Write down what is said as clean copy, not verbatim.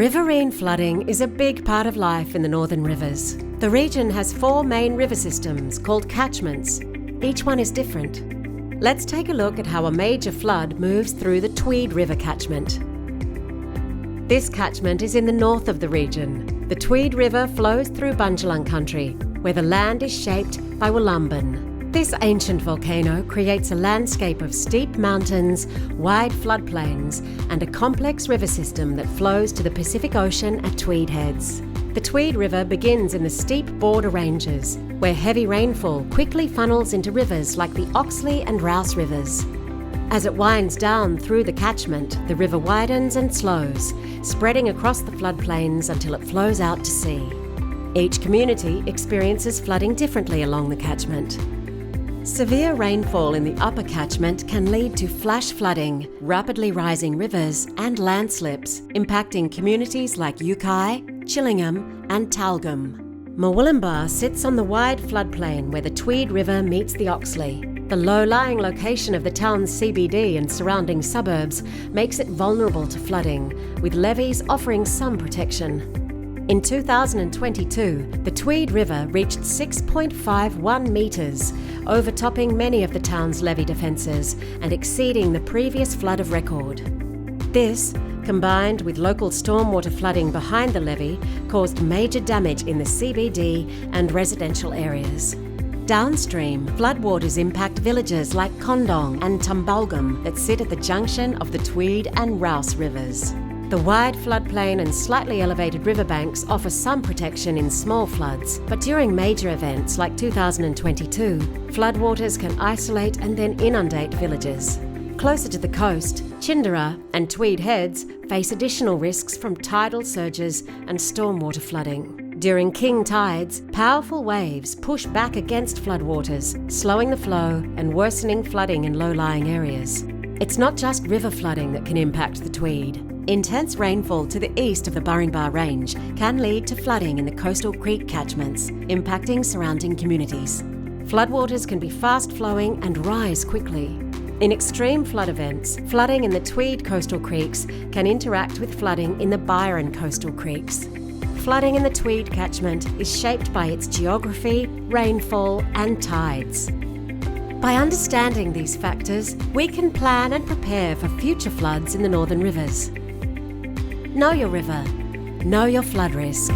Riverine flooding is a big part of life in the northern rivers. The region has 4 main river systems called catchments. Each one is different. Let's take a look at how a major flood moves through the Tweed River catchment. This catchment is in the north of the region. The Tweed River flows through Bundjalung country, where the land is shaped by Murwillumbah. This ancient volcano creates a landscape of steep mountains, wide floodplains, and a complex river system that flows to the Pacific Ocean at Tweed Heads. The Tweed River begins in the steep border ranges, where heavy rainfall quickly funnels into rivers like the Oxley and Rouse rivers. As it winds down through the catchment, the river widens and slows, spreading across the floodplains until it flows out to sea. Each community experiences flooding differently along the catchment. Severe rainfall in the upper catchment can lead to flash flooding, rapidly rising rivers, and landslips, impacting communities like Yukai, Chillingham, and Talgum. Murwillumbah sits on the wide floodplain where the Tweed River meets the Oxley. The low-lying location of the town's CBD and surrounding suburbs makes it vulnerable to flooding, with levees offering some protection. In 2022, the Tweed River reached 6.51 metres, overtopping many of the town's levee defences and exceeding the previous flood of record. This, combined with local stormwater flooding behind the levee, caused major damage in the CBD and residential areas. Downstream, floodwaters impact villages like Kondong and Tumbalgum that sit at the junction of the Tweed and Rouse rivers. The wide floodplain and slightly elevated riverbanks offer some protection in small floods, but during major events like 2022, floodwaters can isolate and then inundate villages. Closer to the coast, Chindera and Tweed Heads face additional risks from tidal surges and stormwater flooding. During king tides, powerful waves push back against floodwaters, slowing the flow and worsening flooding in low-lying areas. It's not just river flooding that can impact the Tweed. Intense rainfall to the east of the Murwillumbah Range can lead to flooding in the coastal creek catchments, impacting surrounding communities. Floodwaters can be fast-flowing and rise quickly. In extreme flood events, flooding in the Tweed coastal creeks can interact with flooding in the Byron coastal creeks. Flooding in the Tweed catchment is shaped by its geography, rainfall, and tides. By understanding these factors, we can plan and prepare for future floods in the northern rivers. Know your river. Know your flood risk.